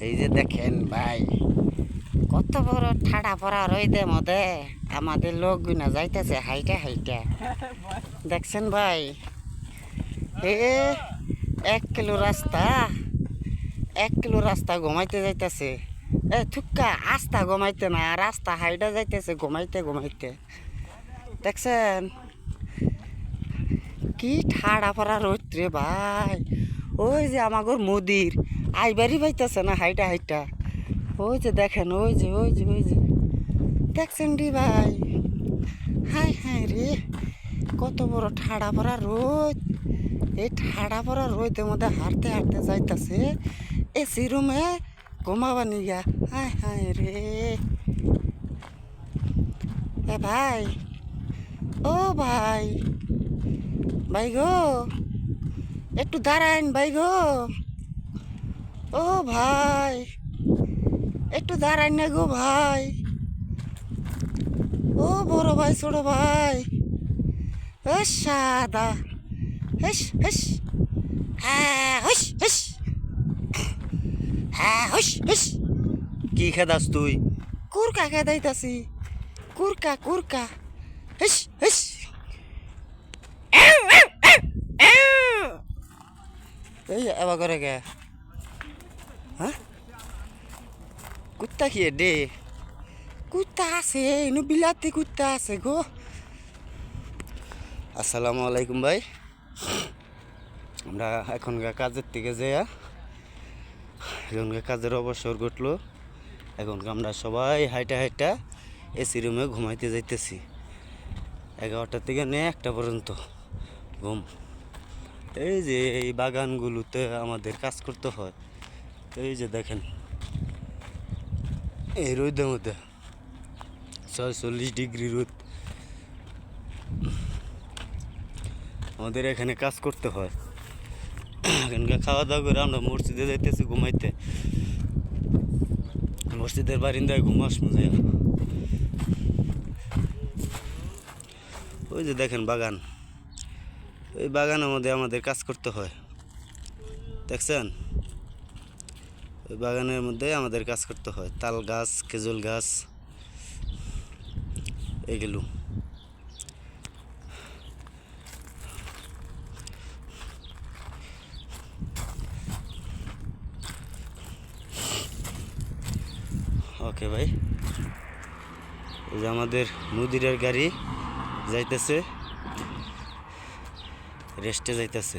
এই যে দেখেন ভাই, কত বড় ঠাডা পড়া রইদে মধ্যে আমাদের লোকগুনা যাইতেছে হাইটা হাইটা। দেখছেন ভাই, এ 1 কিলো রাস্তা, 1 কিলো রাস্তা ঘুমাইতে যাইতেছে। থুক্কা আস্তা ঘুমাইতে না, রাস্তা হাইটা যাইতেছে ঘুমাইতে ঘুমাইতে। দেখছেন কি ঠাডা পড়া রোদ রে ভাই। ওই যে আমাগর মুদির আইবারই পাইতেছে না হাইটা হাইটা। ওই যে দেখেন, ওই যে ওই যে ওই যে দেখছেন রে ভাই। হাই হাই রে, কত বড় ঠাডা পড়া রোদ। এই ঠাডা পড়া রোদের মধ্যে হাঁটতে হাঁটতে যাইতেছে এসি রুমে ঘুমাবানি গা। হাই হাই রে এ ভাই, ও ভাই, ভাই গো একটু দাঁড়ান ভাই গো। ও ভাই একটু দাঁড়ান না গো ভাই। ও বড় ভাই ছোট ভাই, ও সাদা, হেস হেস, হ্যাঁ হেস হেস, হ্যাঁ হেস হেস। কি খেদাস তুই? কুরকা খেদাইতাছি, কুরকা কুরকা, হেস হেস। এই এবার করে গে, হ্যাঁ কুত্তা খেয়ে দে, কুত্তা আছে ইনু, বিলাতি কুত্তা আছে গো। আসসালামু আলাইকুম ভাই। আমরা এখনকার কাজের থেকে যাইয়া, এখনকার কাজের অবসর ঘটলো। এখনকার আমরা সবাই হাইটা হাইটা এসি রুমে ঘুমাইতে যাইতেছি। 11টা থেকে নিয়ে 1টা পর্যন্ত ঘুম। এই যে এই বাগানগুলোতে আমাদের কাজ করতে হয়। এই যে দেখেন, এই রোদের মধ্যে 46 ডিগ্রি রোদ, আমাদের এখানে কাজ করতে হয়। এখানকার খাওয়া দাওয়া করে আমরা মসজিদে যাইতেছি ঘুমাইতে। মসজিদের বারিন্দায় ঘুমাস মজা। ওই যে দেখেন বাগান, এই বাগানের মধ্যে আমাদের কাজ করতে হয়। দেখছেন, ওই বাগানের মধ্যে আমাদের কাজ করতে হয়। তাল গাছ, খেজুর গাছ, এগুলো। ওকে ভাই, এই যে আমাদের মুদিরের গাড়ি যাইতেছে, রেস্টে যাইতেছে।